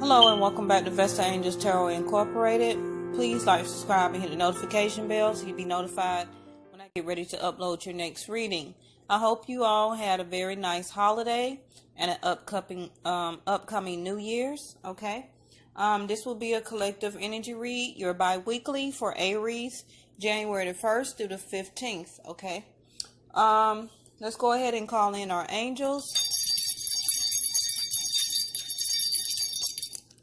Hello and welcome back to Vestaangelstarotinc Incorporated. Please like, subscribe, and hit the notification bell so you'll be notified when I get ready to upload your next reading. I hope you all had a very nice holiday and an upcoming New Year's. Okay, this will be a collective energy read. You're bi-weekly for Aries, January the 1st through the 15th. Okay, let's go ahead and call in our angels.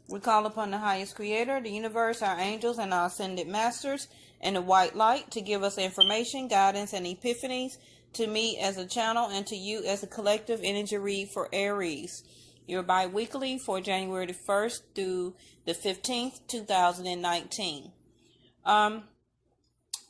We call upon the highest creator, the universe, our angels, and our ascended masters, and the white light to give us information, guidance, and epiphanies to me as a channel and to you as a collective energy read for Aries. You're bi-weekly for January the 1st through the 15th, 2019. The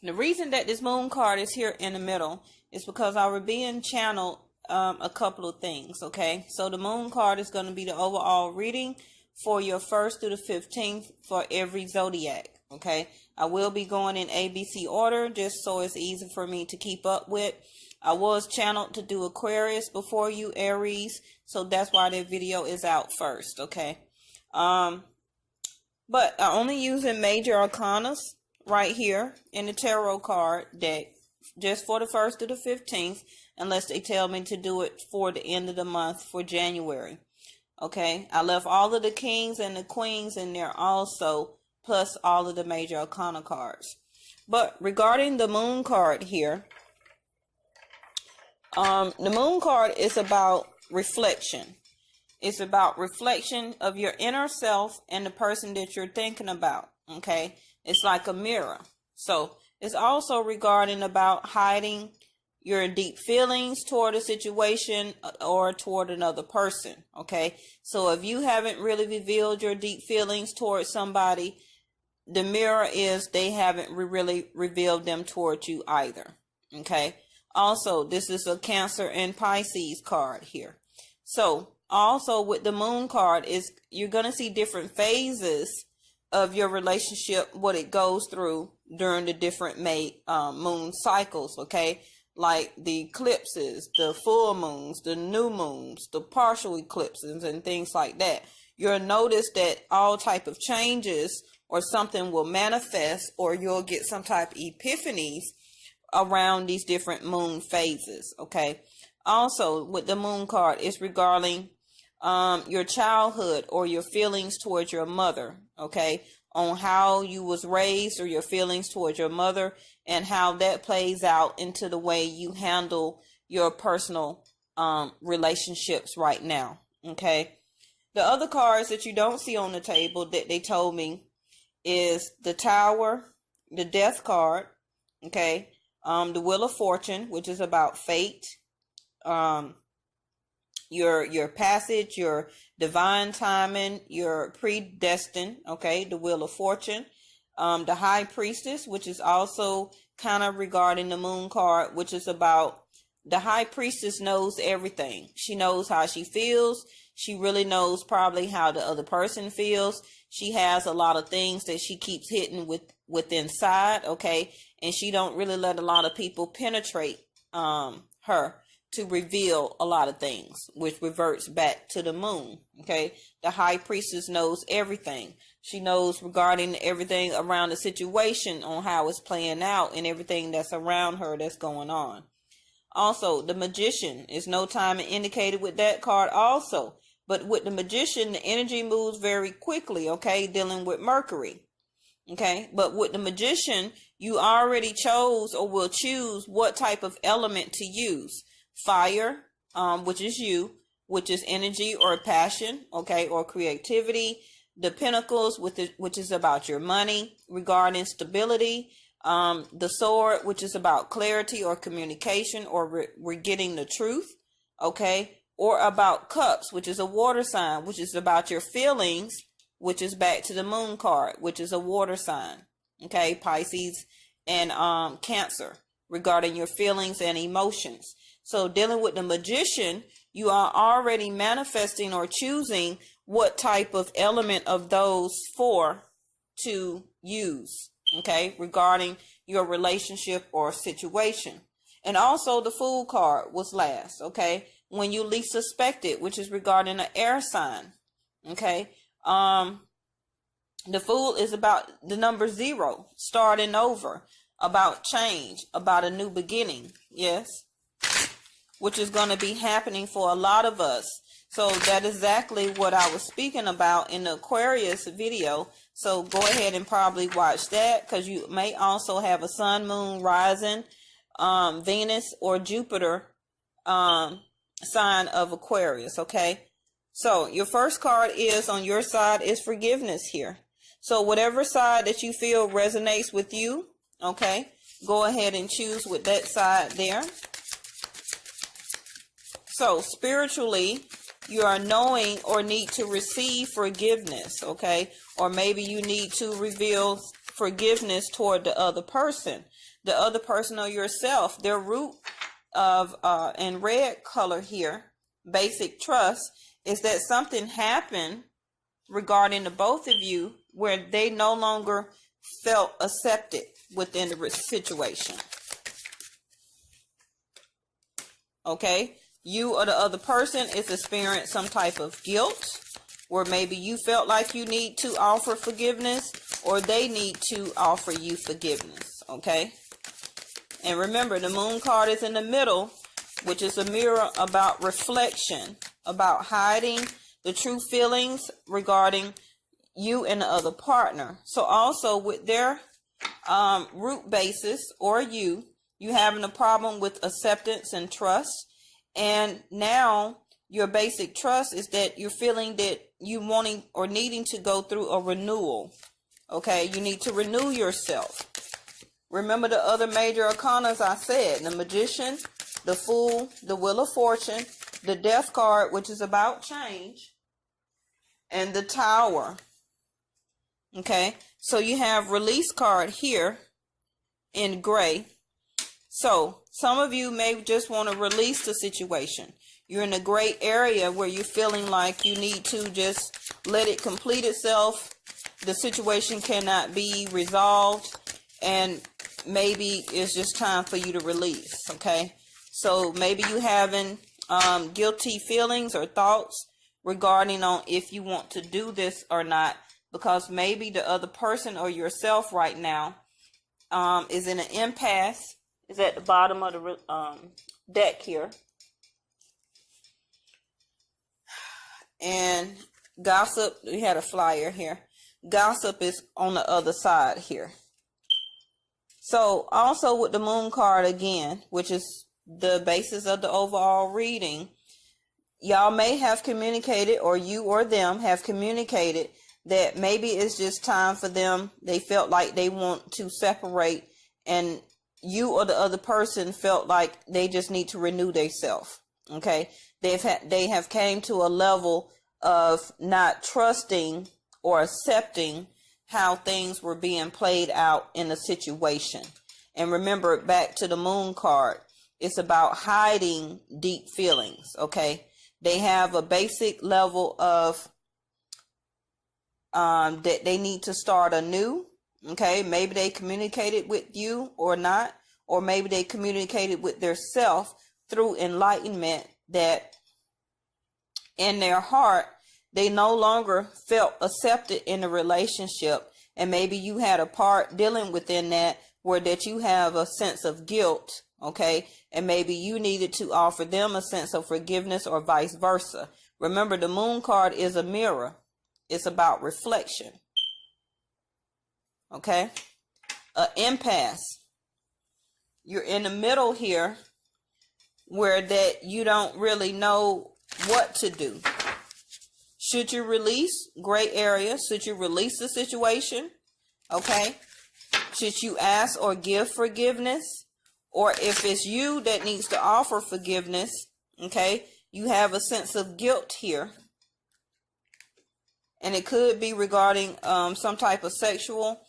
reason that this moon card is here in the middle is because I was being channeled a couple of things, okay? So the moon card is going to be the overall reading for your 1st through the 15th for every zodiac. Okay, I will be going in ABC order just so it's easy for me to keep up with. I was channeled to do Aquarius before you, Aries, so that's why that video is out first. Okay, but I only using major arcanas right here in the tarot card deck just for the 1st through the 15th, unless they tell me to do it for the end of the month for January. Okay, I left all of the kings and the queens in there also, plus all of the major arcana cards. But regarding the moon card here, the moon card is about reflection. It's about reflection of your inner self and the person that you're thinking about. Okay, it's like a mirror. So it's also regarding about hiding your deep feelings toward a situation or toward another person. Okay, so if you haven't really revealed your deep feelings toward somebody, the mirror is they haven't really revealed them toward you either. Okay, also this is a Cancer and Pisces card here. So also with the moon card is you're going to see different phases of your relationship, what it goes through during the different moon cycles. Okay, like the eclipses, the full moons, the new moons, the partial eclipses, and things like that. You'll notice that all type of changes or something will manifest, or you'll get some type of epiphanies around these different moon phases. Okay, also with the moon card is regarding your childhood or your feelings towards your mother. Okay, on how you was raised or your feelings towards your mother and how that plays out into the way you handle your personal relationships right now. Okay, the other cards that you don't see on the table that they told me is the Tower, the Death card, okay, the Wheel of Fortune, which is about fate, your passage, your divine timing, your predestined, okay, the Wheel of Fortune, the High Priestess, which is also kind of regarding the moon card, which is about the High Priestess knows everything. She knows how she feels. She really knows probably how the other person feels. She has a lot of things that she keeps hitting with inside, okay, and she don't really let a lot of people penetrate her to reveal a lot of things, which reverts back to the moon. Okay, the High Priestess knows everything. She knows regarding everything around the situation, on how it's playing out, and everything that's around her that's going on. Also, the Magician is no time indicated with that card also, but with the Magician, the energy moves very quickly. Okay, dealing with Mercury. Okay, but with the Magician, you already chose or will choose what type of element to use. Fire, which is you, which is energy or passion, okay, or creativity. The Pentacles, which is about your money, regarding stability. The Sword, which is about clarity or communication, or we're getting the truth, okay, or about Cups, which is a water sign, which is about your feelings, which is back to the moon card, which is a water sign, okay, Pisces and Cancer, regarding your feelings and emotions. So dealing with the Magician, you are already manifesting or choosing what type of element of those four to use, okay, regarding your relationship or situation. And also the Fool card was last, okay, when you least suspect it, which is regarding an air sign, okay. The Fool is about the number 0, starting over, about change, about a new beginning. Yes. Which is going to be happening for a lot of us. So that is exactly what I was speaking about in the Aquarius video. So go ahead and probably watch that, because you may also have a Sun, Moon, Rising, Venus, or Jupiter sign of Aquarius. Okay. So your first card is on your side is forgiveness here. So whatever side that you feel resonates with you, okay, go ahead and choose with that side there. So spiritually, you are knowing or need to receive forgiveness, okay? Or maybe you need to reveal forgiveness toward the other person or yourself. Their root of, in red color here, basic trust, is that something happened regarding the both of you where they no longer felt accepted within the situation. Okay? You or the other person is experiencing some type of guilt, where maybe you felt like you need to offer forgiveness, or they need to offer you forgiveness. Okay? And remember, the Moon card is in the middle, which is a mirror about reflection, about hiding the true feelings regarding you and the other partner. So also with their root basis, or you having a problem with acceptance and trust. And now your basic trust is that you're feeling that you wanting or needing to go through a renewal. Okay, you need to renew yourself. Remember the other major arcanas I said: the Magician, the Fool, the Wheel of Fortune, the Death card, which is about change, and the Tower. Okay, so you have Release card here in gray. So some of you may just want to release the situation. You're in a gray area where you're feeling like you need to just let it complete itself. The situation cannot be resolved, and maybe it's just time for you to release. Okay, so maybe you having guilty feelings or thoughts regarding on if you want to do this or not, because maybe the other person or yourself right now is in an impasse. Is at the bottom of the deck here. And Gossip, we had a flyer here. Gossip is on the other side here. So also with the Moon card again, which is the basis of the overall reading, y'all may have communicated, or you or them have communicated, that maybe it's just time for them. They felt like they want to separate, and you or the other person felt like they just need to renew themselves. Okay, they have came to a level of not trusting or accepting how things were being played out in the situation. And remember, back to the Moon card, it's about hiding deep feelings. Okay, they have a basic level of that they need to start anew. Okay, maybe they communicated with you or not, or maybe they communicated with their self through enlightenment, that in their heart they no longer felt accepted in the relationship, and maybe you had a part dealing within that where that you have a sense of guilt. Okay, and maybe you needed to offer them a sense of forgiveness, or vice versa. Remember, the Moon card is a mirror. It's about reflection. Okay, an impasse. You're in the middle here, where that you don't really know what to do. Should you release? Gray area. Should you release the situation? Okay. Should you ask or give forgiveness? Or if it's you that needs to offer forgiveness, okay, you have a sense of guilt here. And it could be regarding some type of sexual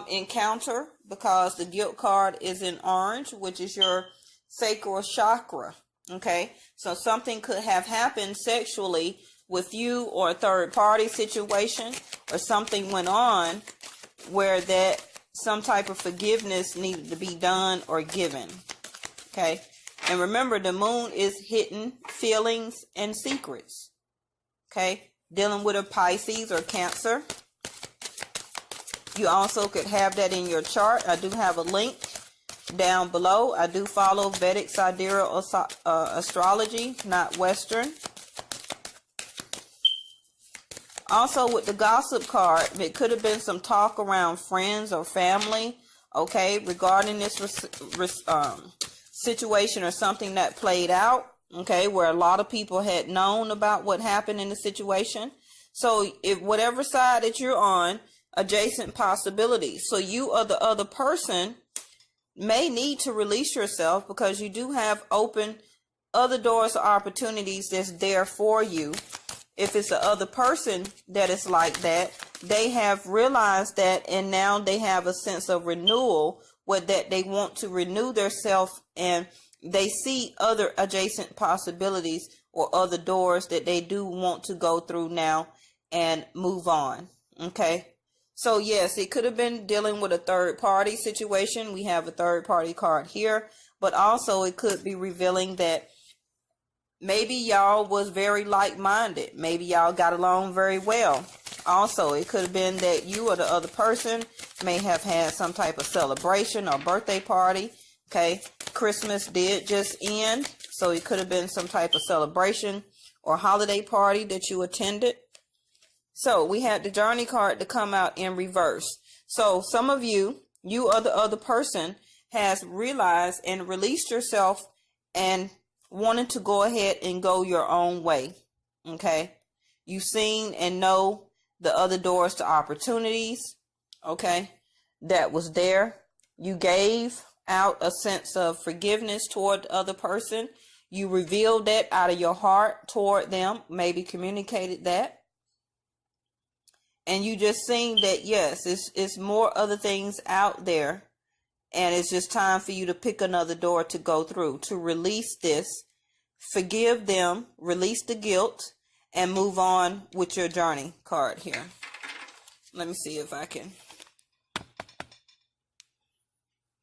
encounter, because the guilt card is in orange, which is your sacral chakra. Okay, so something could have happened sexually with you, or a third party situation, or something went on where that some type of forgiveness needed to be done or given. Okay, and remember, the Moon is hidden feelings and secrets. Okay, dealing with a Pisces or Cancer. You also could have that in your chart. I do have a link down below. I do follow Vedic Astrology, not Western. Also, with the gossip card, it could have been some talk around friends or family, okay, regarding this situation or something that played out, okay, where a lot of people had known about what happened in the situation. So if whatever side that you're on, adjacent possibilities. So you or the other person may need to release yourself, because you do have open other doors or opportunities that's there for you. If it's the other person that is like that, they have realized that, and now they have a sense of renewal, with that they want to renew their self, and they see other adjacent possibilities or other doors that they do want to go through now and move on. Okay. So yes, it could have been dealing with a third party situation. We have a third party card here, but also it could be revealing that maybe y'all was very like-minded. Maybe y'all got along very well. Also, it could have been that you or the other person may have had some type of celebration or birthday party. Okay, Christmas did just end, so it could have been some type of celebration or holiday party that you attended. So we had the Journey card to come out in reverse. So some of you or the other person has realized and released yourself and wanted to go ahead and go your own way. Okay. You've seen and know the other doors to opportunities. Okay. That was there. You gave out a sense of forgiveness toward the other person. You revealed that out of your heart toward them, maybe communicated that. And you just seen that, yes, it's more other things out there. And it's just time for you to pick another door to go through, to release this, forgive them, release the guilt, and move on with your Journey card here. Let me see if I can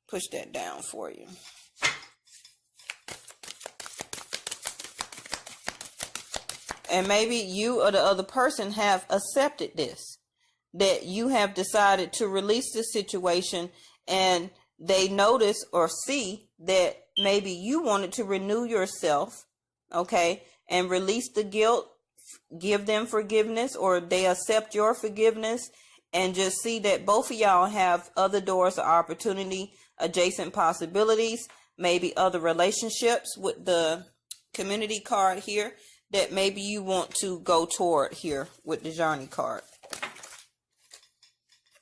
push that down for you. And maybe you or the other person have accepted this, that you have decided to release the situation, and they notice or see that maybe you wanted to renew yourself, okay, and release the guilt, give them forgiveness, or they accept your forgiveness, and just see that both of y'all have other doors of opportunity, adjacent possibilities, maybe other relationships with the community card here that maybe you want to go toward here with the Journey card.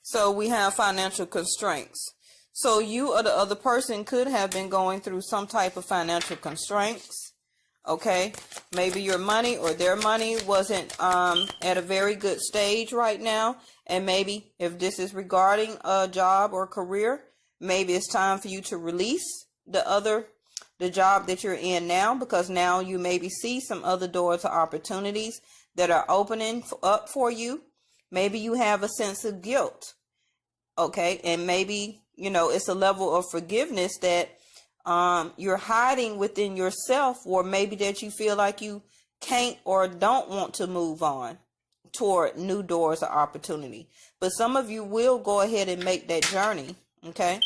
So we have financial constraints. So you or the other person could have been going through some type of financial constraints. Okay, maybe your money or their money wasn't at a very good stage right now, and maybe if this is regarding a job or career, maybe it's time for you to release the job that you're in now, because now you maybe see some other doors or opportunities that are opening up for you. Maybe you have a sense of guilt, okay, and maybe it's a level of forgiveness that you're hiding within yourself, or maybe that you feel like you can't or don't want to move on toward new doors of opportunity. But some of you will go ahead and make that journey, okay?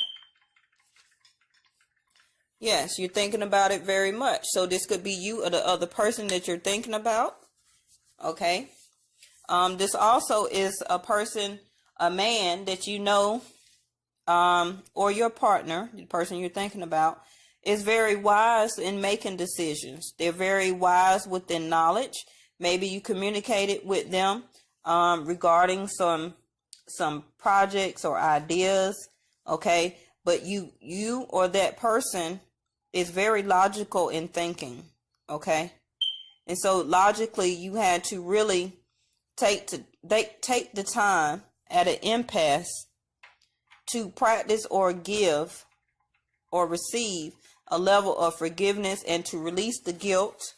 Yes, you're thinking about it very much. So this could be you or the other person that you're thinking about, okay? This also is a person, a man that you know, or your partner, the person you're thinking about, is very wise in making decisions. They're very wise within knowledge. Maybe you communicated with them regarding some projects or ideas, okay? But you or that person is very logical in thinking, okay? And so logically, you had to really take the time at an impasse to practice or give or receive a level of forgiveness, and to release the guilt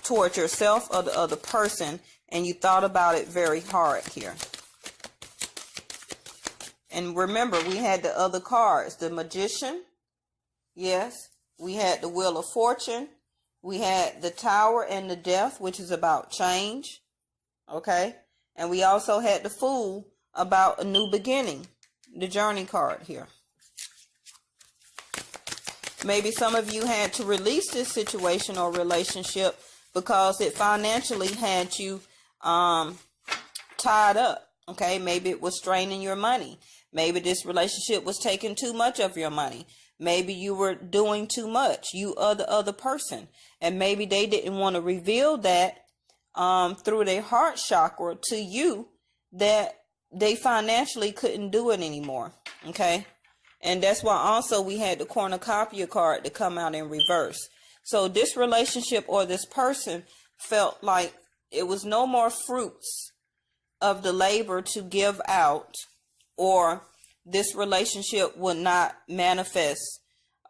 towards yourself or the other person. And you thought about it very hard here. And remember, we had the other cards, the Magician. Yes, we had the Wheel of Fortune. We had the Tower and the Death, which is about change. Okay. And we also had the Fool about a new beginning, the Journey card here. Maybe some of you had to release this situation or relationship because it financially had you tied up. Okay, maybe it was straining your money. Maybe this relationship was taking too much of your money. Maybe you were doing too much, you or the other person. And maybe they didn't want to reveal that through their heart chakra to you, that they financially couldn't do it anymore. Okay. And that's why also we had the cornucopia card to come out in reverse. So this relationship or this person felt like it was no more fruits of the labor to give out, or this relationship would not manifest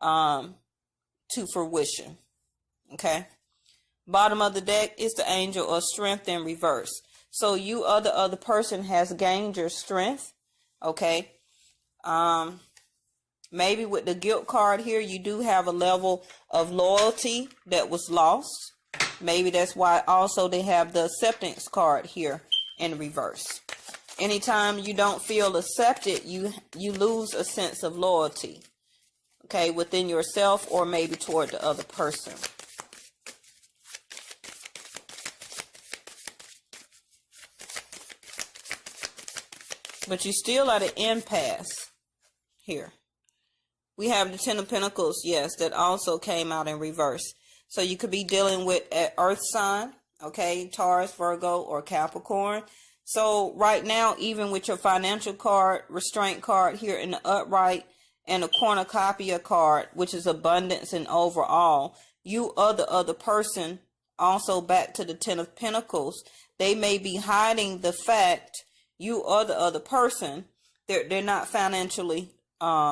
to fruition. Okay. Bottom of the deck is the Angel of Strength in reverse. So you or the other person has gained your strength. Okay. Maybe with the Guilt card here, you do have a level of loyalty that was lost. Maybe that's why also they have the Acceptance card here in reverse. Anytime you don't feel accepted, you lose a sense of loyalty, okay, within yourself or maybe toward the other person. But you're still at an impasse here. We have the Ten of Pentacles, yes, that also came out in reverse. So you could be dealing with an earth sign, okay, Taurus, Virgo, or Capricorn. So right now, even with your financial card, restraint card here in the upright, and a cornucopia card, which is abundance and overall, you or the other person, also back to the Ten of Pentacles, they may be hiding the fact, you or the other person, they're not financially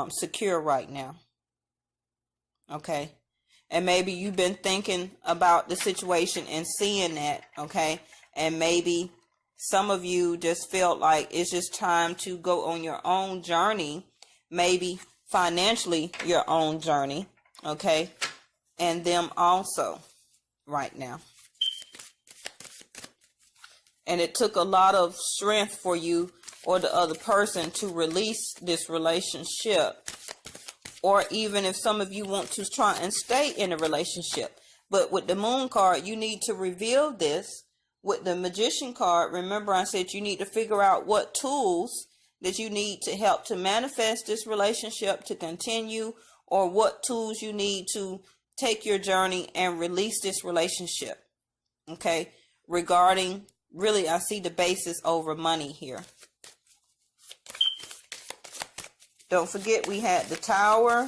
secure right now. Okay. And maybe you've been thinking about the situation and seeing that, okay? And maybe some of you just felt like it's just time to go on your own journey, maybe financially your own journey, okay? And them also right now. And it took a lot of strength for you or the other person to release this relationship. Or even if some of you want to try and stay in a relationship. But with the Moon card, you need to reveal this. With the Magician card, remember I said you need to figure out what tools that you need to help to manifest this relationship to continue, or what tools you need to take your journey and release this relationship. Okay? Regarding, really, I see the basis over money here. Don't forget we had the Tower,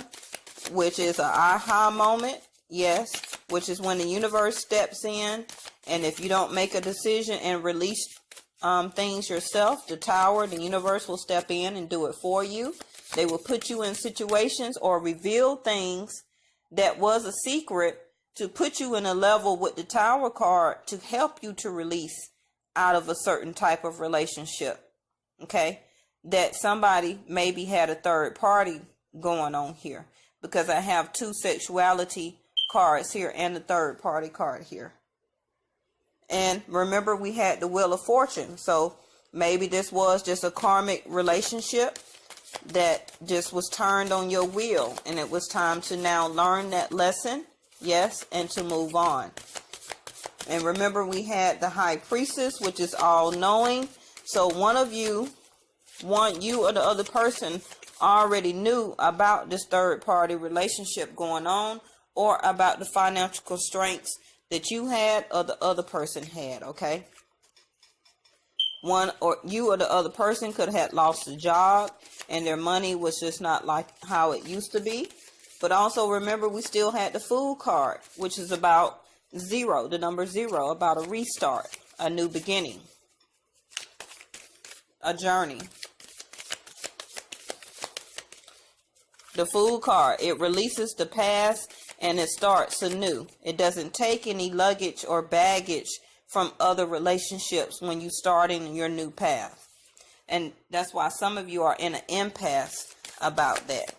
which is an aha moment. Yes, which is when the universe steps in. And if you don't make a decision and release things yourself, the Tower, the universe will step in and do it for you. They will put you in situations or reveal things that was a secret to put you in a level with the Tower card to help you to release out of a certain type of relationship. Okay? That somebody maybe had a third party going on here, because I have two sexuality cards here and the third party card here. And remember we had the Wheel of Fortune. So maybe this was just a karmic relationship that just was turned on your wheel, and it was time to now learn that lesson, yes, and to move on. And remember we had the High Priestess, which is all knowing. So one of you or the other person already knew about this third party relationship going on, or about the financial constraints that you had or the other person had. Okay, one or you or the other person could have lost a job and their money was just not like how it used to be. But also remember we still had the Fool card, which is about zero, the number 0, about a restart, a new beginning, a journey. The Fool card, it releases the past and it starts anew. It doesn't take any luggage or baggage from other relationships when you start in your new path. And that's why some of you are in an impasse about that.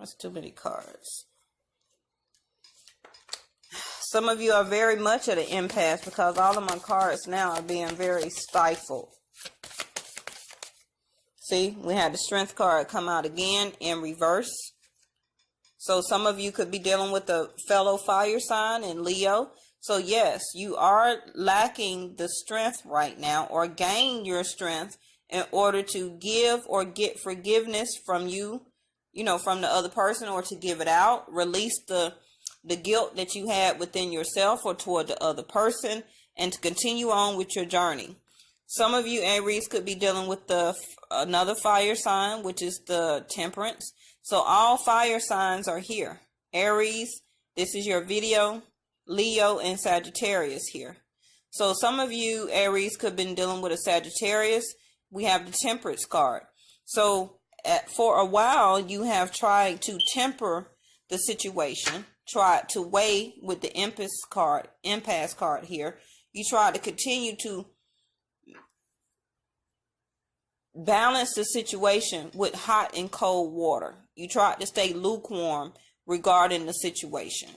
That's too many cards. Some of you are very much at an impasse because all of my cards now are being very stifled. See, we had the Strength card come out again in reverse. So some of you could be dealing with a fellow fire sign in Leo. So yes, you are lacking the strength right now, or gain your strength in order to give or get forgiveness from you, from the other person, or to give it out, release the guilt that you had within yourself or toward the other person, and to continue on with your journey. Some of you Aries could be dealing with another fire sign, which is the Temperance. So all fire signs are here. Aries, this is your video. Leo and Sagittarius here. So some of you Aries could have been dealing with a Sagittarius. We have the Temperance card. So for a while you have tried to temper the situation, tried to weigh with the impasse card here. You tried to continue to balance the situation with hot and cold water. You tried to stay lukewarm regarding the situation.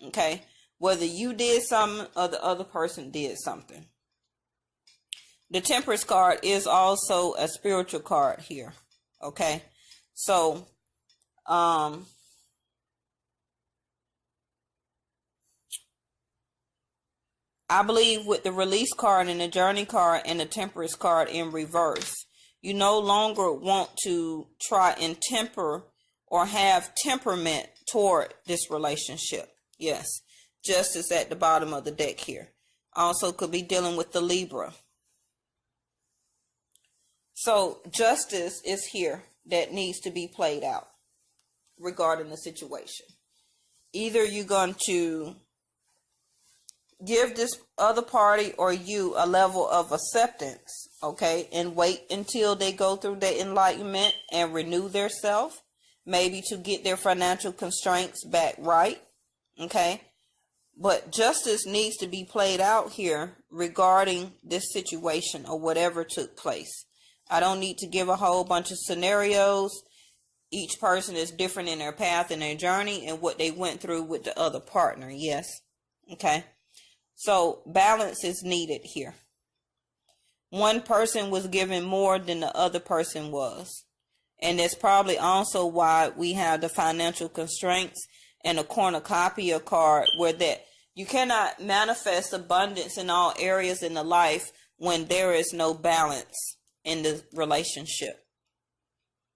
Okay? Whether you did something or the other person did something. The Temperance card is also a spiritual card here. Okay? So, I believe with the Release card and the Journey card and the Temperance card in reverse, you no longer want to try and temper or have temperament toward this relationship. Yes. Justice at the bottom of the deck here. Also could be dealing with the Libra. So justice is here that needs to be played out regarding the situation. Either you're going to give this other party or you a level of acceptance, okay, and wait until they go through their enlightenment and renew their self, maybe to get their financial constraints back right, okay. But justice needs to be played out here regarding this situation or whatever took place. I don't need to give a whole bunch of scenarios. Each person is different in their path and their journey and what they went through with the other partner. Yes. Okay. So balance is needed here. One person was given more than the other person was. And that's probably also why we have the financial constraints and a cornucopia card, where that you cannot manifest abundance in all areas in the life when there is no balance in the relationship.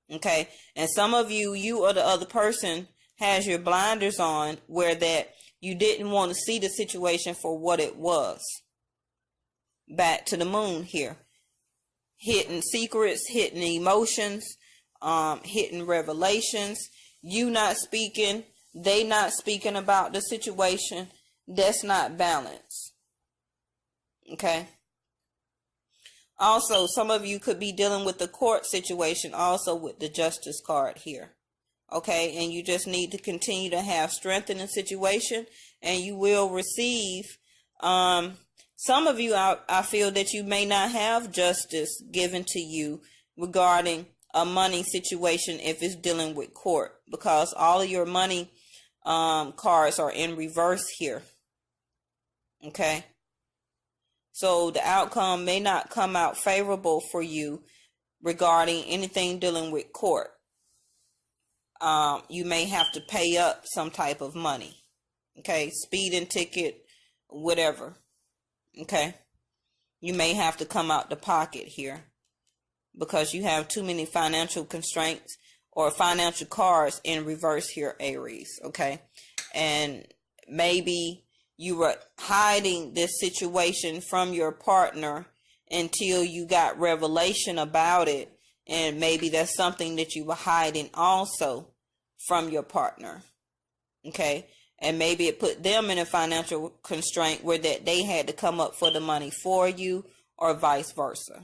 Okay. And some of you or the other person has your blinders on, where that you didn't want to see the situation for what it was. Back to the Moon here. Hidden secrets, hidden emotions, hidden revelations. You not speaking, they not speaking about the situation. That's not balance. Okay. Also, some of you could be dealing with the court situation, also with the Justice card here. Okay, and you just need to continue to have strength in the situation, and you will receive. Some of you, I feel that you may not have justice given to you regarding a money situation if it's dealing with court, because all of your money cards are in reverse here. Okay, so the outcome may not come out favorable for you regarding anything dealing with court. You may have to pay up some type of money. Okay, speeding ticket, whatever. Okay, you may have to come out the pocket here because you have too many financial constraints or financial cards in reverse here, Aries. Okay, and maybe you were hiding this situation from your partner until you got revelation about it, and maybe that's something that you were hiding also from your partner. Okay, and maybe it put them in a financial constraint where that they had to come up for the money for you, or vice versa,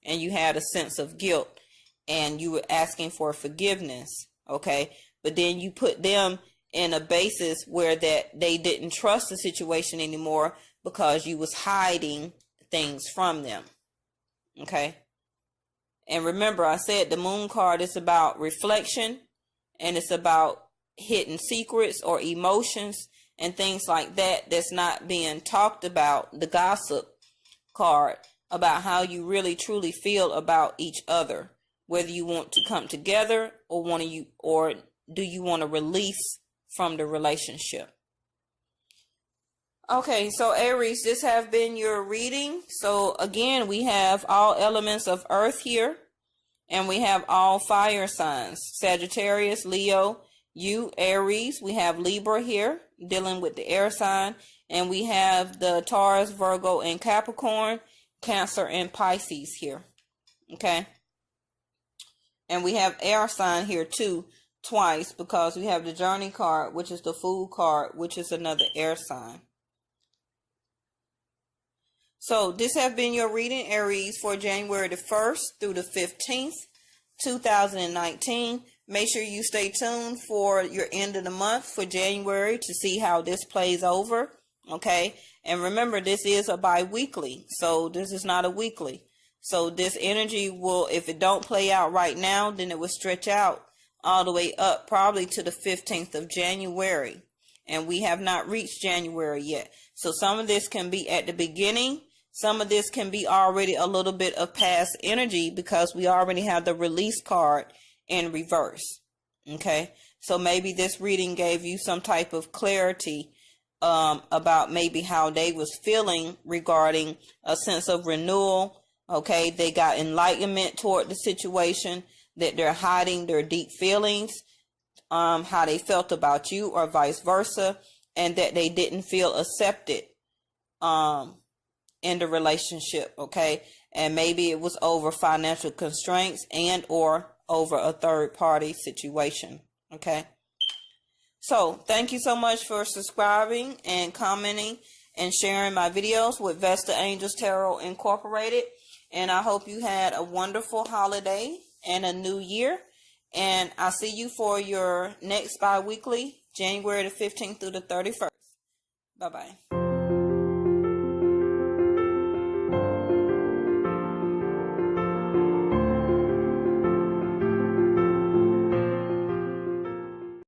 and you had a sense of guilt and you were asking for forgiveness. Okay, but then you put them in a basis where that they didn't trust the situation anymore because you was hiding things from them. Okay, and remember I said the Moon card is about reflection and it's about hidden secrets or emotions and things like that that's not being talked about. The gossip card, about how you really truly feel about each other, whether you want to come together or do you want to release from the relationship. Okay, so Aries, this have been your reading. So again, we have all elements of earth here, and we have all fire signs: Sagittarius, Leo, you, Aries. We have Libra here, dealing with the air sign, and we have the Taurus, Virgo, and Capricorn, Cancer, and Pisces here. Okay, and we have air sign here too, twice, because we have the Journey card, which is the Fool card, which is another air sign. So this has been your reading, Aries, for January the 1st through the 15th, 2019. Make sure you stay tuned for your end of the month for January to see how this plays over. Okay. And remember, this is a bi-weekly, so this is not a weekly. So this energy will, if it don't play out right now, then it will stretch out all the way up probably to the 15th of January. And we have not reached January yet. So some of this can be at the beginning. Some of this can be already a little bit of past energy because we already have the release card in reverse. Okay. So maybe this reading gave you some type of clarity about maybe how they was feeling regarding a sense of renewal. Okay. They got enlightenment toward the situation, that they're hiding their deep feelings, how they felt about you or vice versa, and that they didn't feel accepted in the relationship. Okay. And maybe it was over financial constraints and or over a third party situation. Okay. So thank you so much for subscribing and commenting and sharing my videos with Vesta Angels Tarot Incorporated. And I hope you had a wonderful holiday and a new year. And I'll see you for your next bi-weekly, January the 15th through the 31st. Bye-bye.